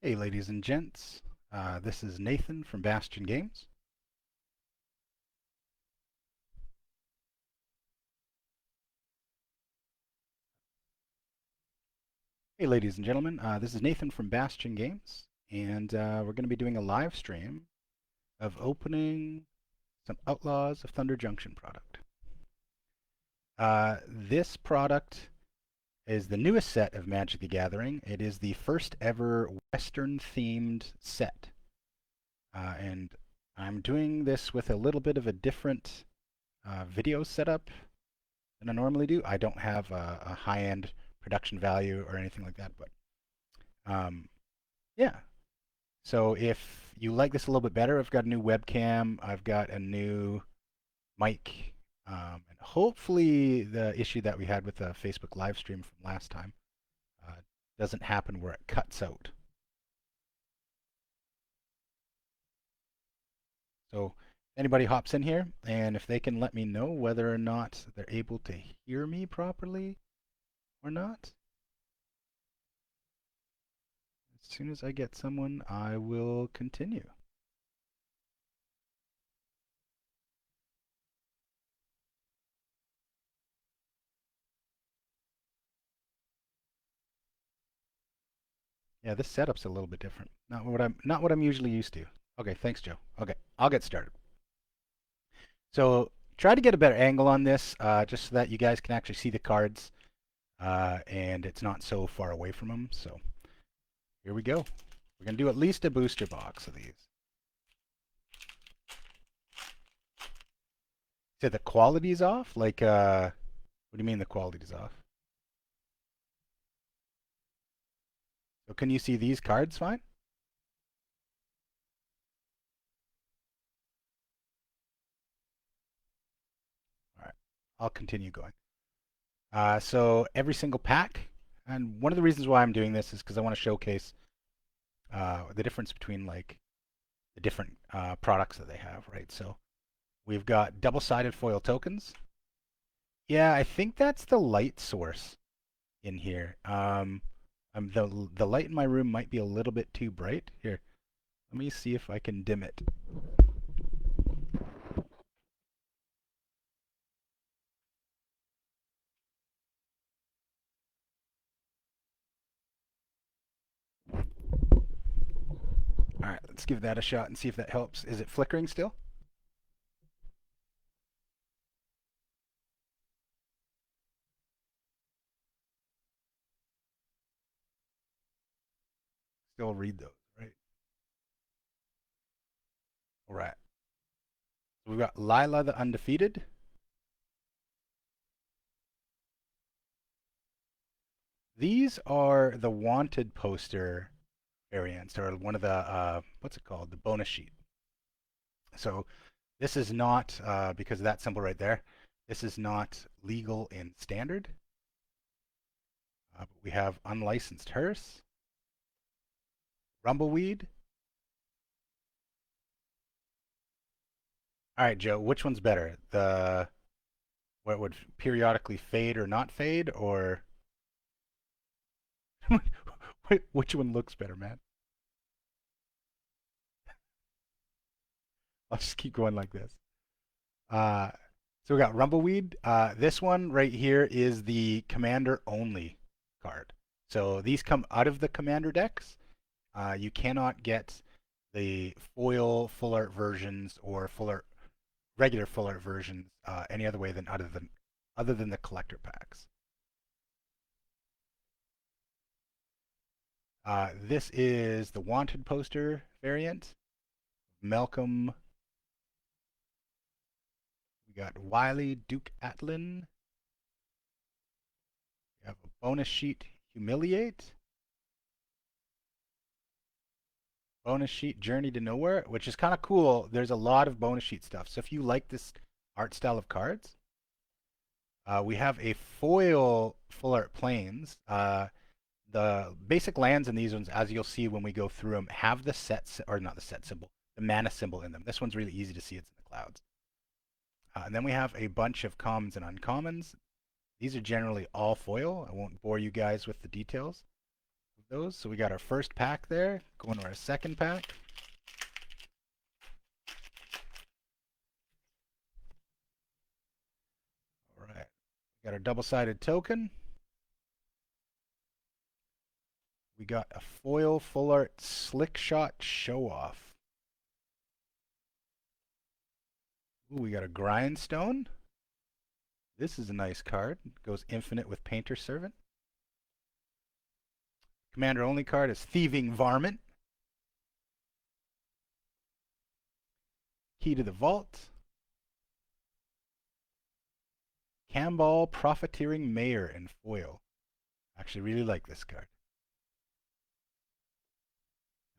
Hey ladies and gents, this is Nathan from Bastion Games. Hey ladies and gentlemen, this is Nathan from Bastion Games, and we're going to be doing a live stream of opening some Outlaws of Thunder Junction product. This product is the newest set of Magic the Gathering. It is the first ever Western themed set, and I'm doing this with a little bit of a different video setup than I normally do. I don't have a high-end production value or anything like that, but um, yeah. So if you like this a little bit better, I've got a new webcam, I've got a new mic, and hopefully the issue that we had with the Facebook live stream from last time uh, doesn't happen where it cuts out. So anybody hops in here, and if they can let me know whether or not they're able to hear me properly or not. As soon as I get someone, I will continue. Yeah, this setup's a little bit different. Not what I'm usually used to. Okay, thanks, Joe. Okay, I'll get started. So try to get a better angle on this, just so that you guys can actually see the cards, and it's not so far away from them. So here we go. We're gonna do at least a booster box of these. So the quality's off? Like, what do you mean the quality's off? So can you see these cards fine? All right, I'll continue going. So every single pack, and one of the reasons why I'm doing this is because I want to showcase the difference between like the different products that they have, right? So we've got double-sided foil tokens. Yeah, I think that's the light source in here. The light in my room might be a little bit too bright. Here, let me see if I can dim it. All right, let's give that a shot and see if that helps. Is it flickering still? Still read those, right? All right. So we've got Lila the Undefeated. These are the wanted poster variants, or one of the what's it called? The bonus sheet. So this is not because of that symbol right there. This is not legal in standard. But we have unlicensed hearse, rumbleweed. All right, Joe, which one's better? The what would periodically fade or not fade, or which one looks better, man? I'll just keep going like this. Uh, so we got Rumbleweed. This one right here is the commander only card. So these come out of the commander decks. You cannot get the foil full art versions or full art regular full art versions any other way than other than the collector packs. This is the wanted poster variant. Malcolm. We got Wiley Duke Atlin. We have a bonus sheet, Humiliate. Bonus sheet, Journey to Nowhere, which is kind of cool. There's a lot of bonus sheet stuff. So if you like this art style of cards, we have a foil full art planes. The basic lands in these ones, as you'll see when we go through them, have the or not the set symbol, the mana symbol in them. This one's really easy to see. It's in the clouds. And then we have a bunch of commons and uncommons. These are generally all foil. I won't bore you guys with the details. those. So we got our first pack there, going to our second pack. All right, we got our double-sided token. We got a foil full art slick shot show off. Ooh, we got a grindstone. This is a nice card. Goes infinite with Painter Servant. Commander only card is Thieving Varmint. Key to the Vault. Camball Profiteering Mayor in foil. Actually really like this card.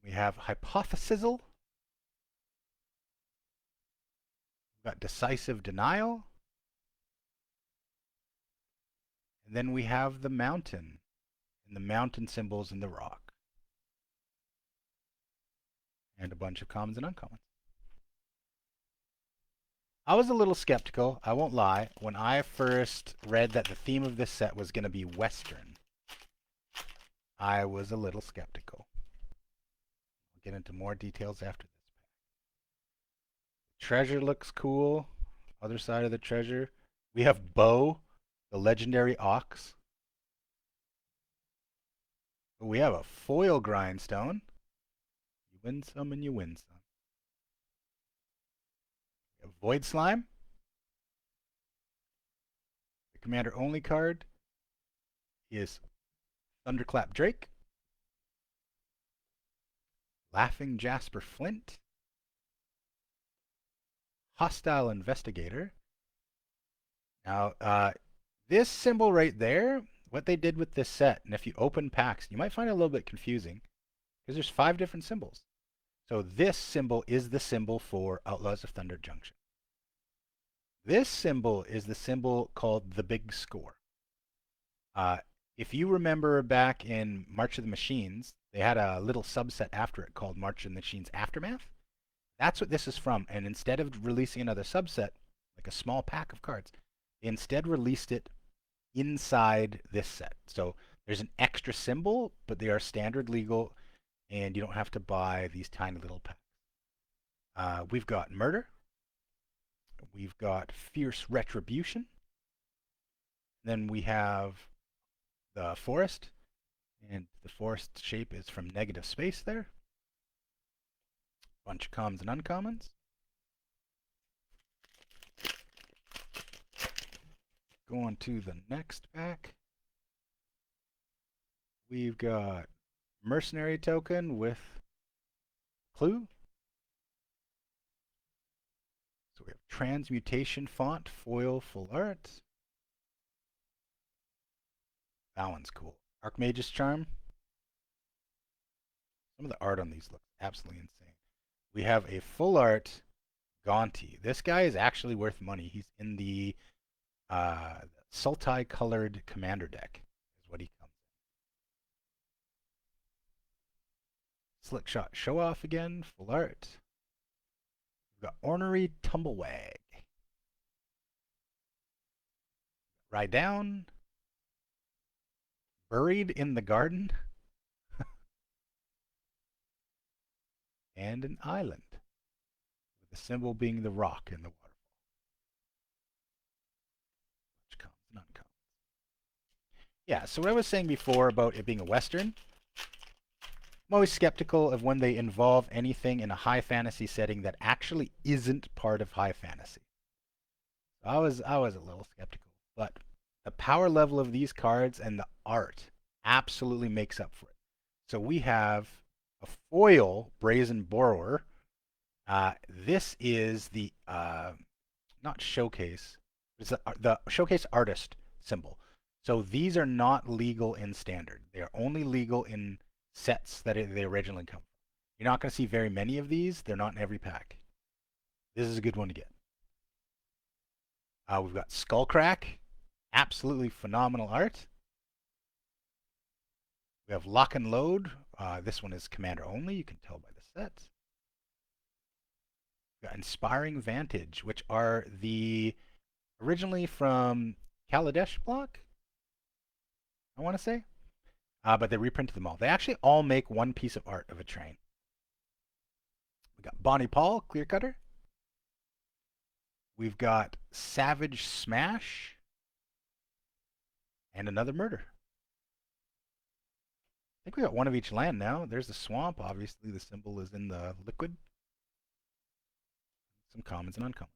We have Hypothesizzle. We've got Decisive Denial. And then we have the mountain. And the mountain symbols in the rock. And a bunch of commons and uncommons. I was a little skeptical, I won't lie, when I first read that the theme of this set was going to be Western. I was a little skeptical. I'll get into more details after this. Treasure looks cool. Other side of the treasure. We have Bo, the legendary ox. We have a foil grindstone. You win some and you win some. We have Void Slime. The commander only card is Thunderclap Drake. Laughing Jasper Flint. Hostile Investigator. Now, this symbol right there, what they did with this set, and if you open packs, you might find it a little bit confusing because there's 5 different symbols. So this symbol is the symbol for Outlaws of Thunder Junction. This symbol is the symbol called the Big Score. If you remember back in March of the Machines, they had a little subset after it called March of the Machines Aftermath. That's what this is from. And instead of releasing another subset, like a small pack of cards, they instead released it inside this set. So there's an extra symbol, but they are standard legal, and you don't have to buy these tiny little packs. We've got Murder. We've got Fierce Retribution. Then we have the Forest, and the forest shape is from negative space there. Bunch of commons and uncommons. Going to the next pack. We've got Mercenary Token with Clue. So we have Transmutation Font, foil full art. That one's cool. Archmage's Charm. Some of the art on these looks absolutely insane. We have a full art Gaunty. This guy is actually worth money. He's in the Sultai colored commander deck is what he comes in. Slick Shot Show Off again, full art. We've got Ornery Tumblewag. Ride Down. Buried in the Garden. And an island. With the symbol being the rock in the waterfall. Which comes and uncomes. Yeah, so what I was saying before about it being a Western, I'm always skeptical of when they involve anything in a high fantasy setting that actually isn't part of high fantasy. I was a little skeptical, but the power level of these cards and the art absolutely makes up for it. So we have a foil Brazen Borrower. This is the not showcase. It's the showcase artist symbol. So these are not legal in standard. They are only legal in sets that they originally come from. You're not going to see very many of these. They're not in every pack. This is a good one to get. We've got Skullcrack. Absolutely phenomenal art. We have Lock and Load. This one is commander only. You can tell by the set. We've got Inspiring Vantage, which are the originally from Kaladesh block, I want to say. but they reprinted them all. They actually all make one piece of art of a train. We got Bonnie Paul, Clear Cutter. We've got Savage Smash. And another murder. I think we got one of each land now. There's the swamp. Obviously, the symbol is in the liquid. Some commons and uncommons.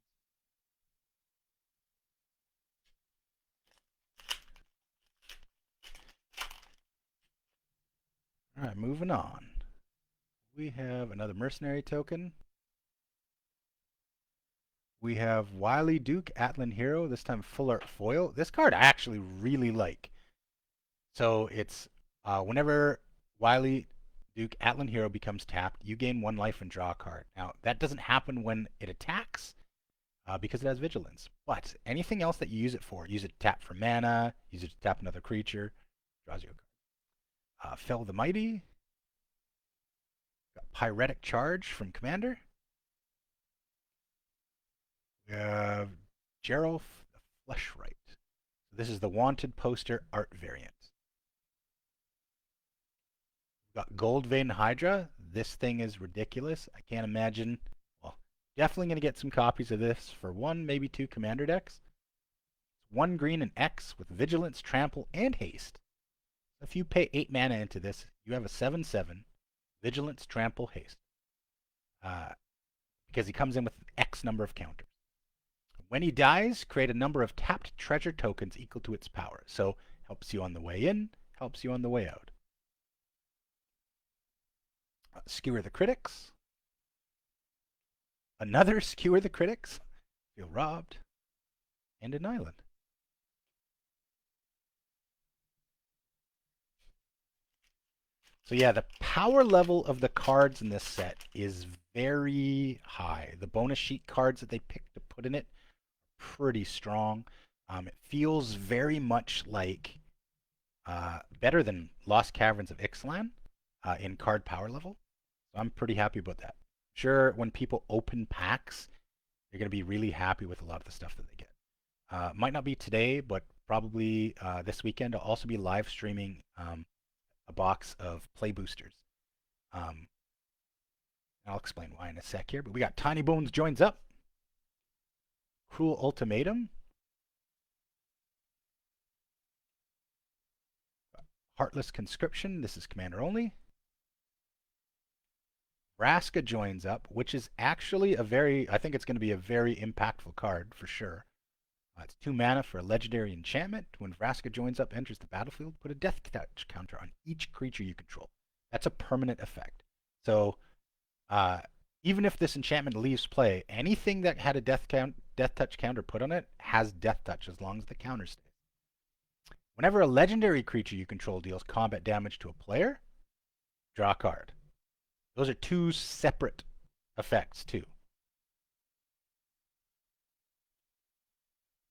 All right, moving on. We have another mercenary token. We have Wily Duke, Atlan Hero, this time full art foil. This card I actually really like. So it's whenever Wily Duke, Atlan Hero becomes tapped, you gain 1 life and draw a card. Now, that doesn't happen when it attacks because it has vigilance. But anything else that you use it for, use it to tap for mana, use it to tap another creature, draws you a card. Fell the Mighty. Got Pyretic Charge from Commander. We have Geralf the Fleshright. This is the Wanted poster art variant. We've got Goldvein Hydra. This thing is ridiculous. I can't imagine. Well, definitely going to get some copies of this for 1, maybe 2 Commander decks. It's 1 green and X with Vigilance, Trample, and Haste. If you pay 8 mana into this, you have a 7/7 Vigilance, Trample, Haste. Because he comes in with X number of counters. When he dies, create a number of tapped treasure tokens equal to its power. So helps you on the way in, helps you on the way out. Skewer the Critics. Another Skewer the Critics. Feel robbed. And an island. So yeah, the power level of the cards in this set is very high. The bonus sheet cards that they picked to put in it, pretty strong. It feels very much like better than Lost Caverns of Ixalan in card power level. So I'm pretty happy about that. Sure, when people open packs, they're going to be really happy with a lot of the stuff that they get. Might not be today, but probably this weekend. I'll also be live streaming a box of play boosters. I'll explain why in a sec here. But we got Tiny Bones joins up. Cruel Ultimatum. Heartless Conscription. This is commander only. Vraska joins up, which is actually I think it's going to be a very impactful card for sure. It's 2 mana for a legendary enchantment. When Vraska joins up, enters the battlefield, put a death touch counter on each creature you control. That's a permanent effect. So even if this enchantment leaves play, anything that had a death touch counter put on it has death touch as long as the counter stays. Whenever a legendary creature you control deals combat damage to a player, draw a card. Those are 2 separate effects too.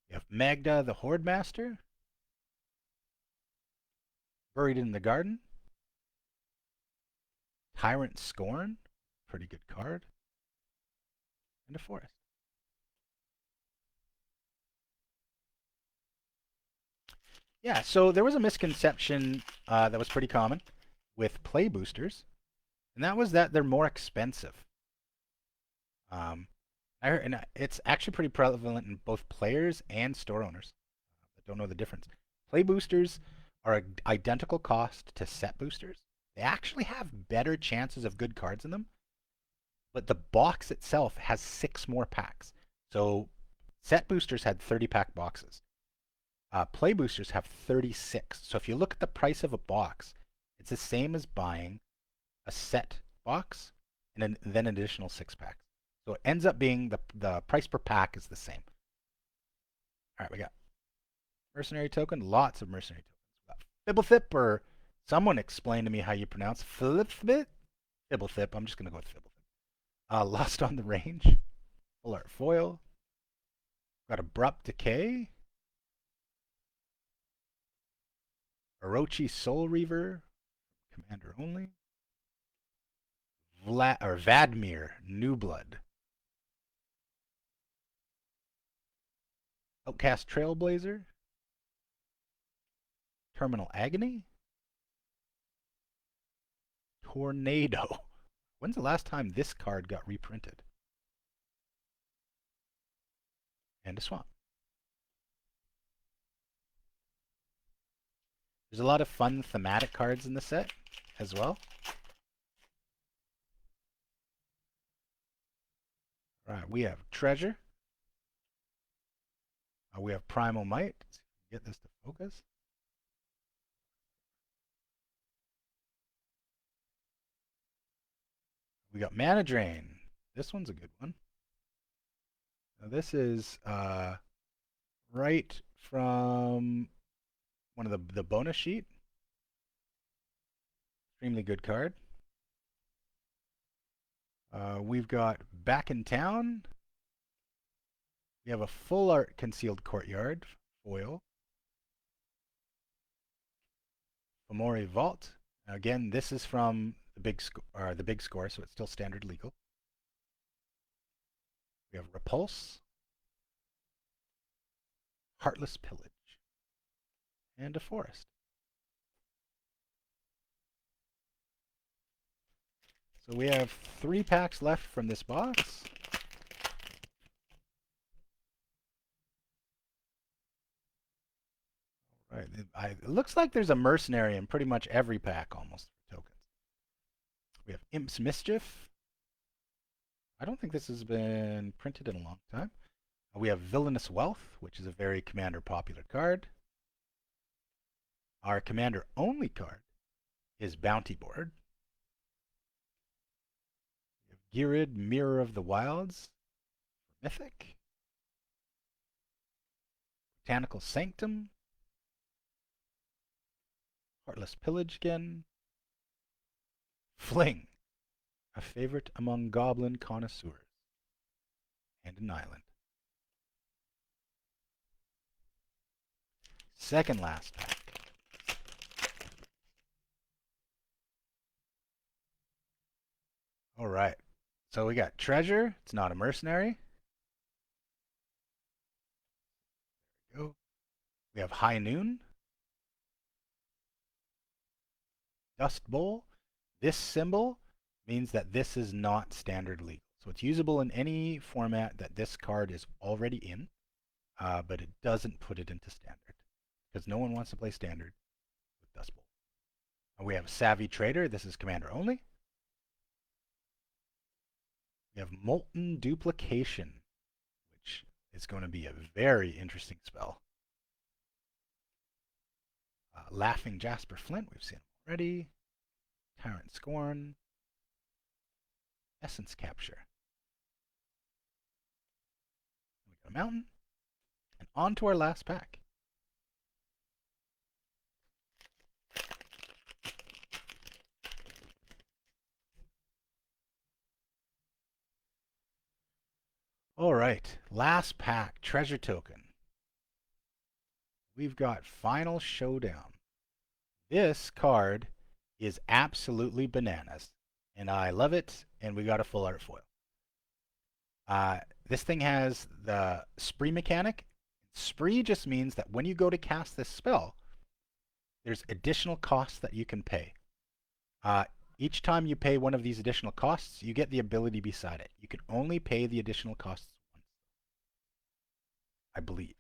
You have Magda the Horde Master. Buried in the Garden. Tyrant Scorn. Pretty good card. And a Forest. Yeah, so there was a misconception that was pretty common with play boosters, and that was that they're more expensive. And it's actually pretty prevalent in both players and store owners that don't know the difference. Play boosters are an identical cost to set boosters. They actually have better chances of good cards in them, but the box itself has 6 more packs. So set boosters had 30-pack boxes. Play boosters have 36. So if you look at the price of a box, it's the same as buying a set box and then an additional 6 packs. So it ends up being the price per pack is the same. All right, we got mercenary token, lots of mercenary tokens. We got Fibblethip, or someone explain to me how you pronounce Fibblethip. Fibblethip, I'm just going to go with Fibblethip. Lost on the Range, full art foil. Got Abrupt Decay. Orochi Soul Reaver, commander only. Vadmir, New Blood. Outcast Trailblazer. Terminal Agony. Tornado. When's the last time this card got reprinted? And a swamp. There's a lot of fun thematic cards in the set as well. All right, we have Treasure. We have Primal Might. Let's get this to focus. We got Mana Drain. This one's a good one. Now this is right from one of the bonus sheet. Extremely good card. We've got Back in Town. We have a full art Concealed Courtyard foil. Fomori Vault. Now again, this is from the big score, so it's still standard legal. We have Repulse, Heartless Pillage, and a Forest. So we have 3 packs left from this box. All right, it looks like there's a mercenary in pretty much every pack almost for tokens. We have Imp's Mischief. I don't think this has been printed in a long time. We have Villainous Wealth, which is a very Commander popular card. Our Commander only card is Bounty Board. We have Girid, Mirror of the Wilds, Mythic. Botanical Sanctum. Heartless Pillage again. Fling, a favorite among goblin connoisseurs. And an island. Second last pack. All right. So we got Treasure. It's not a mercenary. There we go. We have High Noon. Dust Bowl. This symbol means that this is not standard legal. So it's usable in any format that this card is already in, but it doesn't put it into standard because no one wants to play standard with Dust Bowl. And we have Savvy Trader. This is Commander only. We have Molten Duplication, which is going to be a very interesting spell. Laughing Jasper Flint, we've seen already. Tyrant Scorn. Essence Capture. We got a mountain. And on to our last pack. All right, last pack, Treasure Token. We've got Final Showdown. This card is absolutely bananas, and I love it, and we got a full art foil. This thing has the spree mechanic. Spree just means that when you go to cast this spell, there's additional costs that you can pay. Each time you pay one of these additional costs, you get the ability beside it. You can only pay the additional costs once, I believe.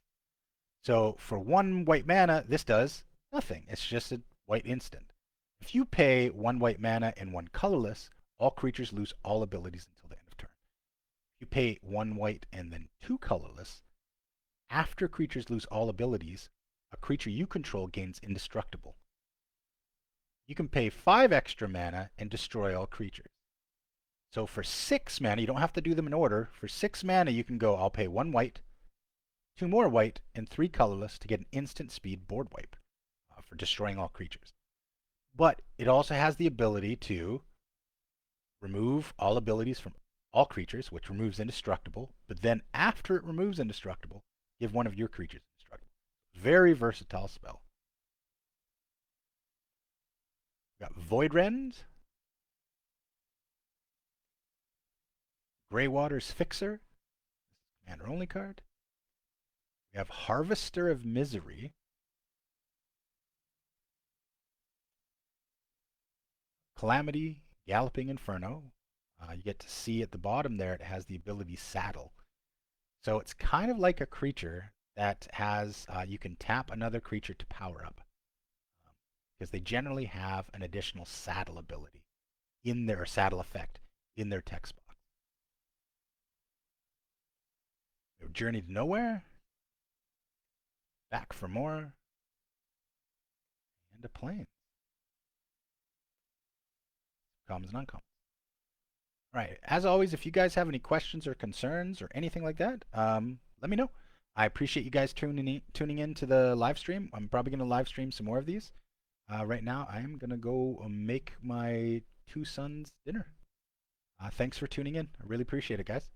So for 1 white mana, this does nothing. It's just a white instant. If you pay 1 white mana and 1 colorless, all creatures lose all abilities until the end of turn. If you pay 1 white and then 2 colorless, after creatures lose all abilities, a creature you control gains indestructible. You can pay 5 extra mana and destroy all creatures. So for 6 mana, you don't have to do them in order. For 6 mana, you can go, I'll pay 1 white, 2 more white, and 3 colorless to get an instant speed board wipe for destroying all creatures. But it also has the ability to remove all abilities from all creatures, which removes indestructible. But then after it removes indestructible, give one of your creatures indestructible. Very versatile spell. We got Void Rend, Greywater's Fixer, Commander only card. We have Harvester of Misery, Calamity, Galloping Inferno. You get to see at the bottom there, it has the ability Saddle. So it's kind of like a creature that has, you can tap another creature to power up. Because they generally have an additional saddle ability in their saddle effect in their text box. Journey to Nowhere. Back for more. And a plane. Commons and uncommons. All right. As always, if you guys have any questions or concerns or anything like that, let me know. I appreciate you guys tuning in to the live stream. I'm probably going to live stream some more of these. Right now, I am going to go make my two sons dinner. Thanks for tuning in. I really appreciate it, guys.